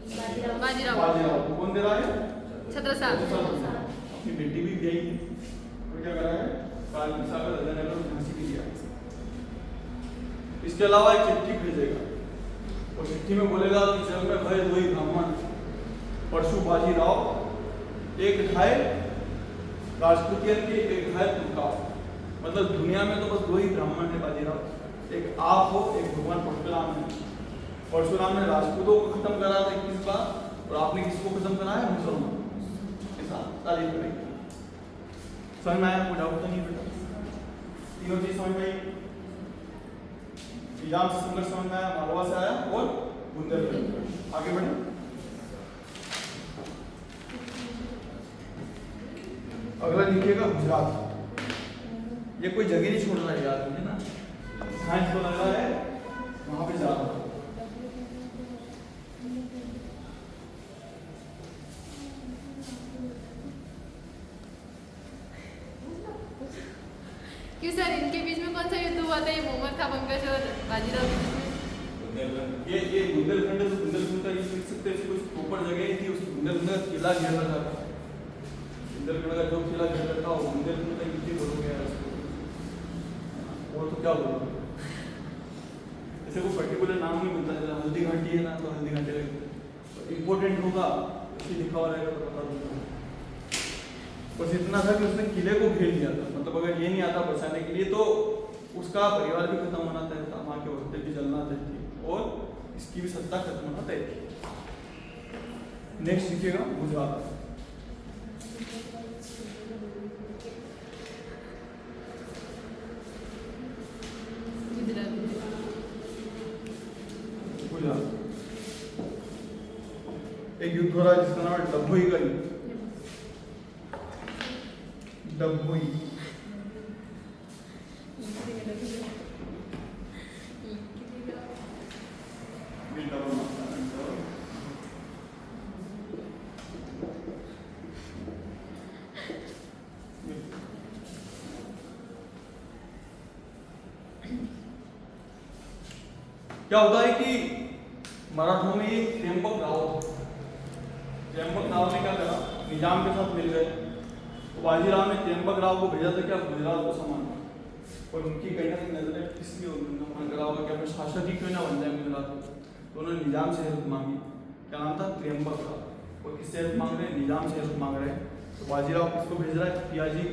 बाजीराव। बाजीराव। कौन दे रहा है? छत्रसाल। अपनी बेटी भी गई है, तो क्या कर रहा है? कालपी, सागर, हृदयनगर और झांसी भी दिया। इसके अलावा एक चिट्ठी भेजेगा, और चिट्ठी में बोलेगा कि जग में भय दो ही ब्राह्मण, परशु बाजीराव एक ढाई राजपूतियन के, एक ढाई तुर्का। मतलब दुनिया में तो बस दो ही ब्राह्मण है बाजीराव, एक आप हो, एक भगवान परशुराम है। परशुराम ने राजपूतों को खत्म करा था 21 बार, और आपने किसको खत्म करा है? मुसलमान। ऐसा तारीफ करेंगे। समझ में आया? कोई डाउट तो नहीं बेटा? तीनों चीज समझ में आई? इलाम से संघर्ष समझ में आया, मालवा से आया और बुंदेलखंड। आगे बढ़े। अगला लिखिएगा गुजरात। ये कोई जगह नहीं छोड़ रहा है यार, मुझे ना साइंस को लग रहा है वहां पे जा रहा है। हुआ था ये मोहम्मद खां बंकश और बाजीराव के बीच में? ये बुंदेलखंड है, तो बुंदेलखंड का ये लिख सकते हैं, कुछ प्रॉपर जगह थी, उस बुंदेलखंड का किला घेर रखा था। बुंदेलखंड का जो किला घेर रखा वो बुंदेलखंड का युद्ध बोलोगे यार उसको, और तो क्या बोलोगे? ऐसे कोई पर्टिकुलर नाम नहीं मिलता, जैसे हल्दी घाटी है ना, तो हल्दी घाटी लगता इंपॉर्टेंट होगा उसी लिखा हुआ रहेगा तो बता दूंगा। बस इतना था कि उसने किले को घेर लिया था, मतलब अगर ये नहीं आता बचाने के लिए तो उसका परिवार भी खत्म होना तय था, वहाँ के औरतें भी जलना तय थी और इसकी भी सत्ता खत्म होना तय थी। नेक्स्ट लिखिएगा गुजरात। गुजरात एक युद्ध हो रहा है जिसका नाम है डभोई का युद्ध। डभोई क्या होता है कि मराठों में एक त्र्यंबक राव था। त्र्यंबक राव ने क्या करा, निजाम के साथ मिल गए, तो बाजीराव ने त्र्यंबक राव को भेजा था क्या गुजरात को संभालना, और उनकी कहीं ना कहीं नजरें किसकी उन्होंने मन करा होगा कि अपने शासक ही क्यों ना बन जाए गुजरात को, तो उन्होंने निजाम से हेल्प मांगी। क्या नाम था? त्र्यंबक राव। और किससे हेल्प मांग रहे हैं? निजाम से हेल्प मांग रहे हैं। तो बाजीराव किसको भेज रहा है?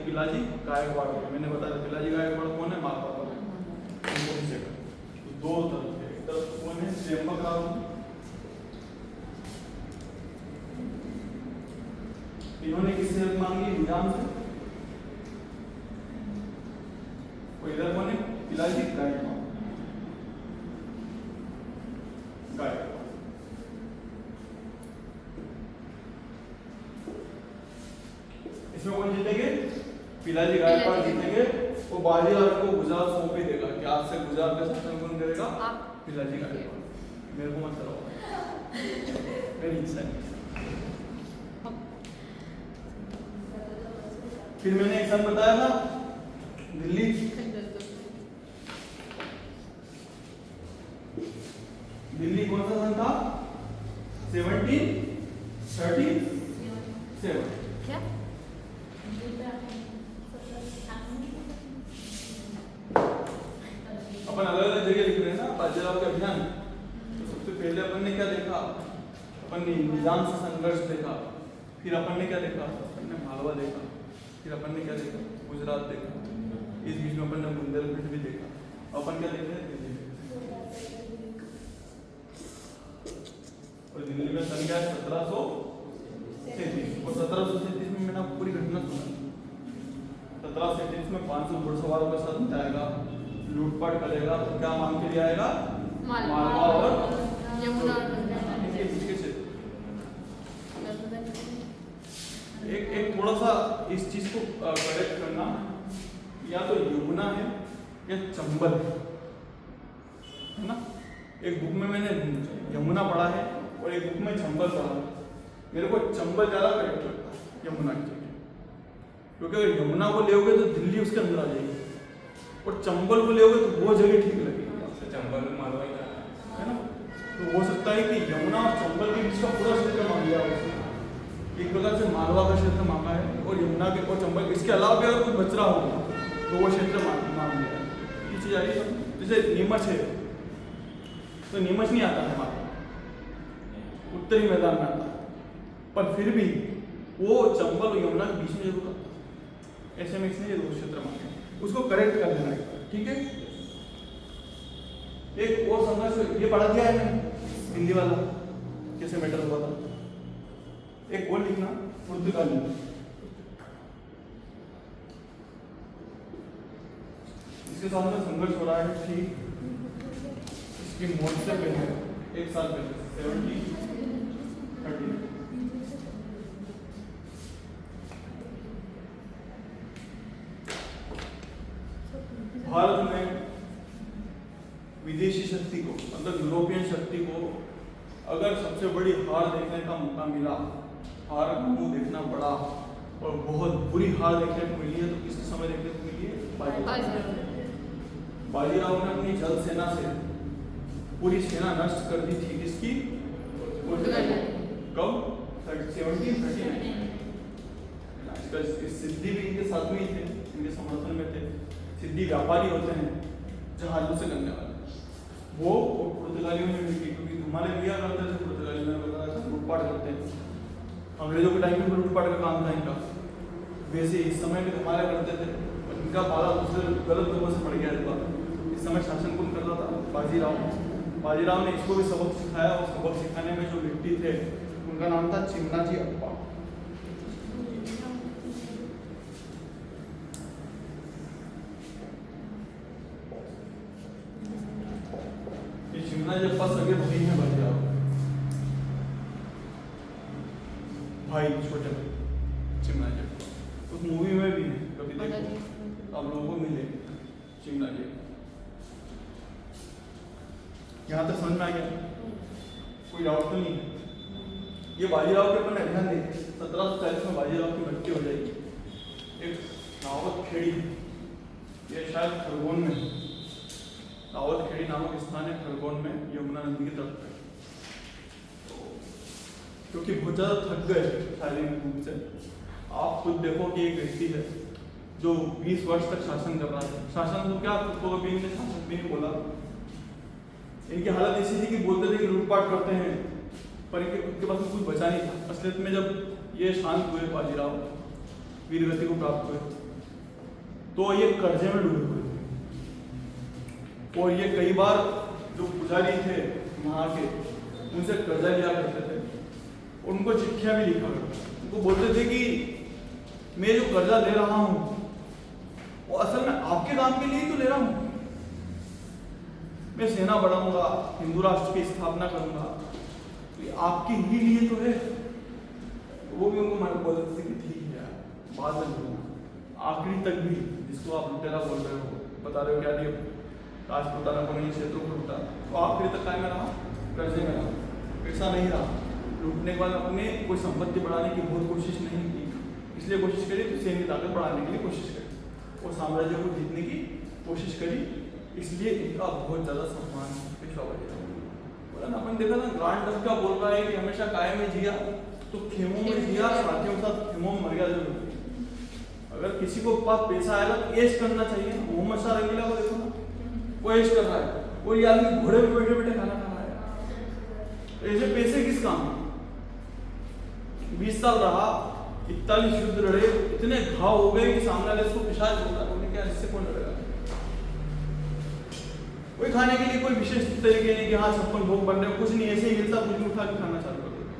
पिलाजी गायकवाड़। मैंने बताया पिलाजी गायकवाड़ कौन है? मारवाड़ वाला है। तो दो तरफ है, एक तरफ कौन है? त्र्यंबक राव। इन्होंने किससे हेल्प मांगी? निजाम से। और इधर कौन है? पिलाजी गायकवाड़। इसमें कौन जीतेंगे? पिलाजी गायकवाड़ जीतेंगे। वो बाजीराव को गुजरात सौंप ही देगा कि आज से गुजरात का शासन कौन करेगा? पिलाजी गायकवाड़। मेरे को मत कराओ, मेरी इच्छा है। फिर मैंने एक सन बताया था दिल्ली। दिल्ली कौन सा सन था? 1737। क्या? अपन अलग अलग जगह लिख रहे हैं ना बाजीराव के अभियान। तो सबसे पहले अपन ने क्या देखा? अपन ने निजाम से संघर्ष देखा। फिर अपन ने क्या देखा? अपन ने मालवा देखा। फिर अपन ने क्या देखा? गुजरात देखा। इस बीच में अपन ने बुंदेलखंड भी देखा। अपन क्या देख रहे हैं? दिल्ली। और दिल्ली में सन क्या है? 1733। और 1733 में मैंने आपको पूरी घटना सुना। 1733 में 500 घुड़सवारों के साथ जाएगा, लूटपाट करेगा, तो क्या मांग के लिए आएगा? मालवा और यमुना। एक थोड़ा सा इस चीज को करेक्ट करना, या तो यमुना है या चंबल है ना। एक बुक में मैंने यमुना पढ़ा है और एक बुक में चंबल पढ़ा है। मेरे को चंबल ज्यादा करेक्ट लगता है यमुना की जगह, क्योंकि अगर यमुना को लेओगे तो दिल्ली उसके अंदर आ जाएगी, और चंबल को लेओगे तो वो जगह ठीक लगेगी आपसे। चंबल में मालवा है ना, तो हो सकता है कि यमुना और चंबल के बीच का पूरा क्षेत्र मांग लिया उसने। एक प्रकार से मालवा का क्षेत्र मांगा है, और यमुना के और चंबल, इसके अलावा भी अगर कुछ बच रहा होगा तो वो क्षेत्र मांग लिया है। ये चीज आ रही है। जैसे नीमच है, तो नीमच नहीं आता है हमारा, उत्तरी मैदान में आता है, पर फिर भी वो चंबल और यमुना के बीच में जरूर आता है। ऐसे में इसने ये दो क्षेत्र मांगे, उसको करेक्ट कर देना एक बार, ठीक है। एक और संघर्ष ये पढ़ा दिया है मैंने, दिल्ली वाला कैसे मैटर हुआ था। एक और लिखना, पुर्तगाली। इसके साथ में संघर्ष हो रहा है ठीक इसकी मौत से पहले, एक साल पहले 1730। भारत में विदेशी शक्ति को, मतलब यूरोपियन शक्ति को अगर सबसे बड़ी हार देखने का मौका मिला, हार का मुंह देखना पड़ा और बहुत बुरी हार देखने को मिली है, तो किसके समय देखने को मिली है? बाजीराव ने अपनी जल सेना से पूरी सेना नष्ट कर दी थी। किसकी? कब? 1739। सिद्धि भी इनके साथ में ही थे, इनके समर्थन में थे। सिद्धि व्यापारी होते हैं जहाजों से करने वाले, वो पुर्तगालियों में मिलके, क्योंकि हमारे लिया करते थे पुर्तगाली में लूटपाट करते हैं। अंग्रेजों के टाइम में लूटपाट का काम था इनका, वैसे इस समय भी हमारे करते थे। इनका पाला दूसरे गलत लोगों से पड़ गया था। इस समय शासन कौन कर रहा था? बाजीराव। बाजीराव ने इसको भी सबक सिखाया, और सबक सिखाने में जो व्यक्ति थे उनका नाम था चिमनाजी अप्पा। ये चिमनाजी अप्पा सगे भाई हैं बाजीराव, भाई छोटे भाई चिमनाजी अप्पा। उस मूवी में भी है, कभी देखो आप लोगों को मिले चिमनाजी। यहाँ तक समझ में आ गया? कोई डाउट तो नहीं है? ये बाजीराव के ऊपर ध्यान दें। 1740 में बाजीराव की मृत्यु हो जाएगी। एक रावत खेड़ी, ये शायद खरगोन में, रावत खेड़ी नामक स्थान है खरगोन में, यमुना नदी की तरफ पे। क्योंकि बहुत ज्यादा थक गए शारीरिक रूप से। आप खुद देखो कि एक व्यक्ति है जो 20 वर्ष तक शासन कर रहा है। शासन तो क्या, तो कभी इनने शासन भी नहीं बोला। इनकी हालत ऐसी थी कि बोलते थे कि लूटपाट करते हैं, पर इनके खुद के पास कुछ बचा नहीं था। असलियत में जब ये शांत हुए बाजीराव, वीरगति को प्राप्त हुए, तो ये कर्जे में डूबे हुए थे। और ये कई बार जो पुजारी थे वहाँ के, उनसे कर्जा लिया करते थे, और उनको चिट्ठियाँ भी लिखा करते थे। उनको बोलते थे कि मैं जो कर्जा ले रहा हूँ वो असल में आपके काम के लिए ही तो ले रहा हूँ। मैं सेना बढ़ाऊंगा, हिंदू राष्ट्र की स्थापना करूंगा, तो ये आपके ही लिए तो है। वो भी उनको मैं बोलते थे कि ठीक है यार, बाद में बोलूंगा। आखिरी तक भी, जिसको आप लुटेरा बोल रहे हो, बता रहे हो क्या दिए राजपुताना को नहीं, क्षेत्रों को लूटा, तो आखिरी तक काय में रहा? कर्जे में रहा, पैसा नहीं रहा। लूटने के बाद अपने कोई संपत्ति बढ़ाने की बहुत कोशिश नहीं की, इसलिए कोशिश करी तो सैन्य ताकत बढ़ाने के लिए कोशिश करी, और साम्राज्य को जीतने की कोशिश करी। इसलिए इनका बहुत ज्यादा सम्मान पेशवा बाजीराव। अपन देखा ना, ग्रांड डफ का बोल रहा है कि हमेशा काय में जिया तो खेमों में जिया, साथियों के साथ खेमों में मर गया जरूर। अगर किसी को पास पैसा आएगा तो ऐश करना चाहिए। मोहम्मद शाह रंगीला को देखो ना, वो ऐश कर रहा है, और ये आदमी घोड़े पे बैठे बैठे खाना खा रहा है। ऐसे पैसे किस काम? 20 साल रहा, 41 युद्ध लड़े, इतने घाव हो गए कि सामने वाले इसको पिशाच होगा, उन्हें क्या, इससे कौन लड़ेगा? कोई खाने के लिए कोई विशेष तरीके नहीं कि हाँ 56 भोग बन रहे, कुछ नहीं, ऐसे ही मिलता, कुछ नहीं, उठा के खाना चालू कर देते।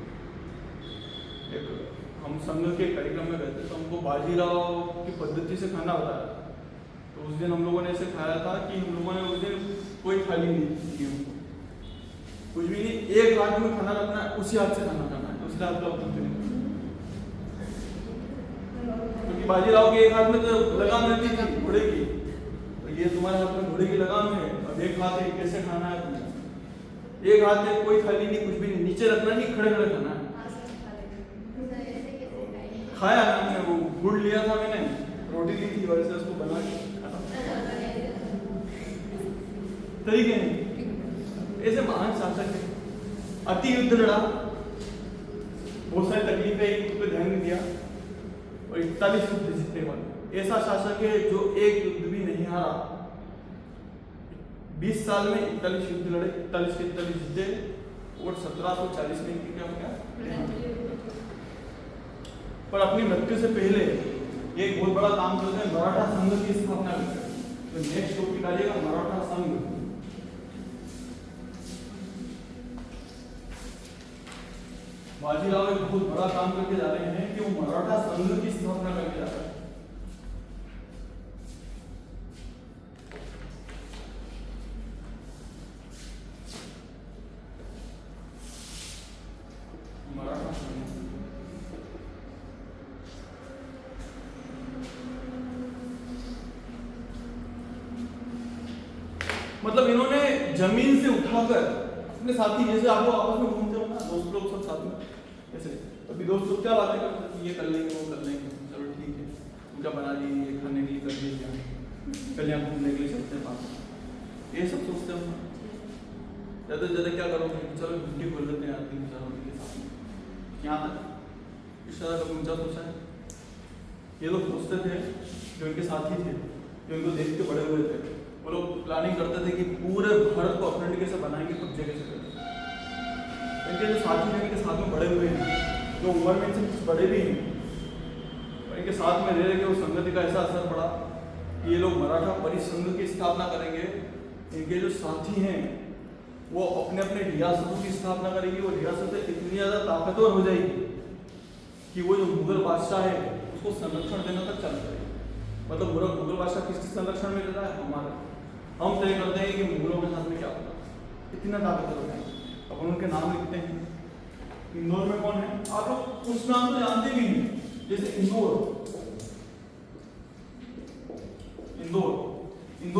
एक हम संघ के कार्यक्रम में गए थे, तो हमको बाजीराव की पद्धति से खाना बताया। तो उस दिन हम लोगों ने ऐसे खाया था कि हम लोगों ने उस दिन कोई थाली नहीं दी हमको, कुछ भी नहीं, एक हाथ में खाना रखना है, उसी हाथ से खाना खाना है, दूसरे हाथ का उपयोग नहीं। क्योंकि बाजीराव के एक हाथ में तो लगाम रहती थी घोड़े की, तो ये तुम्हारे हाथ में घोड़े की लगाम है, अब एक हाथ है, कैसे खाना है तुम्हें? एक हाथ में कोई थाली नहीं, कुछ भी नहीं, नीचे रखना नहीं, खड़े खड़े खाना है। खाया ना हमने, वो गुड़ लिया था मैंने, रोटी दी थी, वैसे उसको बना के तरीके नहीं। ऐसे महान शासक है, अति युद्ध लड़ा, बहुत सारी तकलीफें, उस पर ध्यान नहीं दिया, और 41 युद्ध जीतने वाले ऐसा शासक है जो एक युद्ध भी नहीं हारा। 20 साल में 41 युद्ध लड़े, 41 के 41 जीते, और 1740 में क्या हो गया? पर अपनी मृत्यु से पहले एक बहुत बड़ा काम करते हैं, मराठा संघ की स्थापना करते हैं। तो नेक्स्ट टॉपिक आ जाएगा मराठा संघ। बाजीराव एक बहुत बड़ा काम करके जा रहे हैं कि वो मराठा संघ की स्थापना करके जा रहे हैं। मराठा संघ मतलब इन्होंने जमीन से उठाकर अपने साथी, जैसे आप लोग आपस में घूमते हो ना, दोस्त लोग सब साथ में, ऐसे अभी दोस्त लोग क्या बातें करते हैं, ये कर लेंगे, वो कर लेंगे, चलो ठीक है, तुम क्या बना लीजिए, खाने के लिए कर लीजिए, चल यहाँ घूमने के लिए चलते हैं पास। ये सब सोचते हो। ज़्यादा से ज़्यादा क्या करोगे, चलो घंटी खोल लेते हैं 3-4 बजे के साथ में, यहाँ तक इस तरह का ऊंचा सोचा है। ये लोग सोचते थे, जो इनके साथी थे, जो इनको देख के बड़े हुए थे, वो लोग प्लानिंग करते थे कि पूरे भारत को अखंड कैसे बनाएंगे, कब्जे कैसे करेंगे। इनके जो साथी हैं, इनके साथ में बड़े हुए हैं, जो उम्र में इनसे कुछ बड़े भी हैं, और इनके साथ में रह के वो संगति का ऐसा असर पड़ा कि ये लोग मराठा परिसंघ की स्थापना करेंगे। इनके जो साथी हैं वो अपने अपने रियासतों की स्थापना करेंगे। वो रियासतें इतनी ज़्यादा ताकतवर हो जाएगी कि वो जो मुगल बादशाह है उसको संरक्षण देना तक चालू करेगी। मतलब मुगल बादशाह किसके संरक्षण में देता है, हमारा। हम तय करते हैं कि मुगलों के साथ में क्या होगा, इतना ताकतवर है। अपन उनके नाम लिखते हैं। इंदौर में कौन है, आप लोग कुछ नाम तो जानते भी हैं, जैसे इंदौर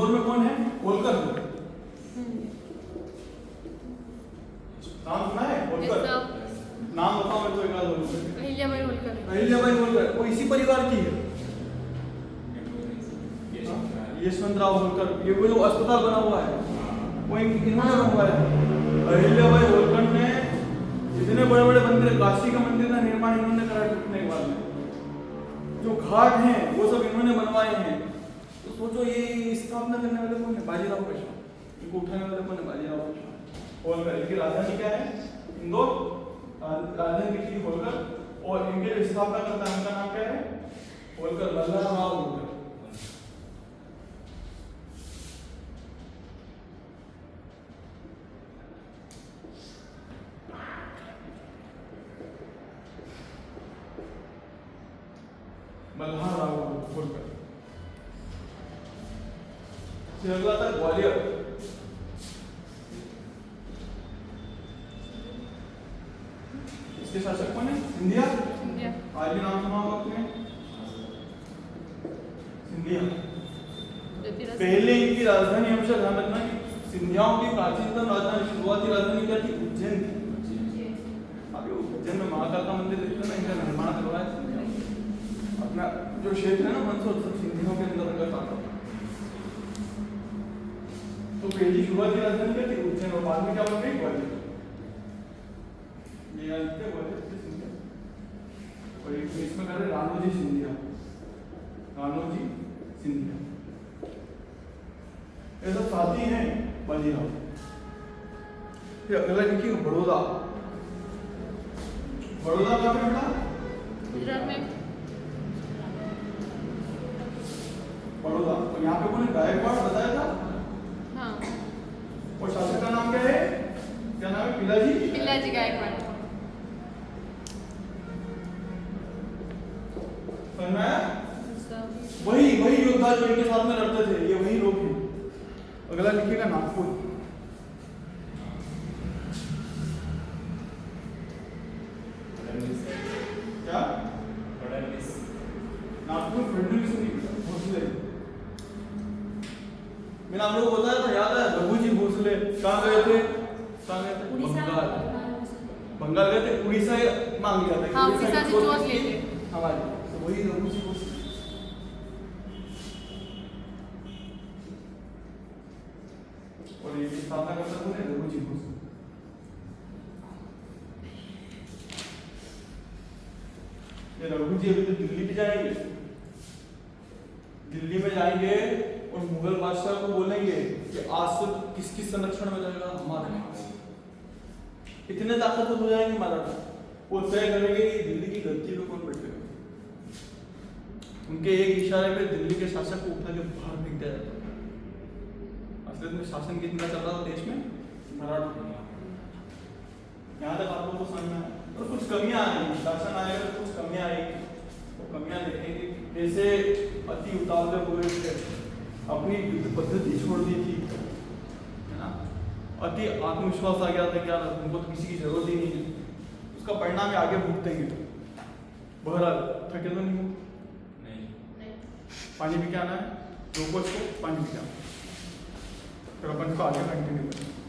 में कौन है, होलकर। नाम सुना है होलकर? नाम बताओ मेरे को एक आध। अहिल्याबाई होलकर। अहिल्याबाई होलकर वो इसी परिवार की है। यशवंतराव होलकर, ये वो जो अस्पताल बना हुआ है वो इन्होंने बनवाया है। अहिल्याबाई होलकर ने इतने बड़े बड़े मंदिर, काशी का मंदिर का निर्माण इन्होंने करा टूटने के बाद में। जो घाट हैं वो सब इन्होंने बनवाए हैं। तो सोचो ये स्थापना करने वाले कौन है, बाजीराव पेशवा। इनको उठाने वाले कौन है, बाजीराव पेशवा। होलकर, इनकी राजधानी क्या है, इंदौर। राजधानी की थी होलकर, और इनके जो स्थापना करता है उनका नाम क्या है, होलकर, बल्लाराव होलकर। बल्लाराव होलकर। फिर अगला था ग्वालियर। इसके शासक कौन है, सिंधिया। आज भी नाम सुना होगा आपने, सिंधिया। पहले इनकी राजधानी, हमेशा ध्यान रखना कि सिंधियाओं की प्राचीनतम राजधानी, शुरुआती राजधानी क्या थी, उज्जैन थी। अभी उज्जैन में महाकाल का मंदिर देखते हैं ना, इनका निर्माण करवाया सिंधिया। अपना जो क्षेत्र है ना मंदसौर, सब सिंधियों के अंदर का था। तो पहली शुरुआती राजधानी क्या थी, उज्जैन, और बाद में क्या बन गई, ग्वालियर। ये याद रखते ग्वालियर से सिंधिया। और एक इसमें कर रहे राणोजी सिंधिया, राणोजी सिंधिया। ये सब साथी हैं बाजीराव। फिर अगला लिखिए बड़ौदा। बड़ौदा कहाँ पे मिला, गुजरात में। बड़ौदा। और यहाँ पे कौन है, गायकवाड़ बताया था। हाँ। और शासक का नाम क्या है, क्या नाम है, पिलाजी। पिलाजी गायकवाड़। वही योद्धा जो इनके साथ में लड़ते थे, ये वही लोग हैं। अगला लिखिएगा नागपुर। क्या, नागपुर फडणवीस भोसले। मैंने आप लोगों को बताया था, याद है, रघुजी भोसले कहाँ गए थे, बंगाल। बंगाल गए थे, उड़ीसा मांग लिया था। हाँ, उड़ीसा से चोट लिए थे हमारे, तो वही रघुजी भोसले। और ये स्थापना करता कौन है, रघुजी भोसले। ये रघुजी अभी तो दिल्ली भी जाएंगे, दिल्ली में जाएंगे और मुगल बादशाह को बोलेंगे कि आज से किसकी संरक्षण में जाएगा, हमारे। इतने ताकतवर हो जाएंगे मराठा, वो तय करेंगे कि दिल्ली की गद्दी पे कौन बैठेगा। उनके एक इशारे पे दिल्ली के शासक को उठा के बाहर फेंक दिया जाता। असलियत में शासन कितना चल रहा था देश में, मराठा। यहाँ तक आप लोगों को समझना है। और कुछ कमियां आएंगी, शासन आएगा तो कुछ कमियां आएंगी, तो कमियां देखेंगे। जैसे अति उतावले हुए थे, अपनी युद्ध पद्धति छोड़ दी थी, है ना। अति आत्मविश्वास आ गया था, क्या उनको तो किसी की जरूरत ही नहीं है। उसका परिणाम आगे भुगतेंगे। बहरहाल थके तो नहीं हो, पानी भी क्या आना है, ग्लूकोज को पानी भी क्या, फिर अपन को आगे कंटिन्यू करें।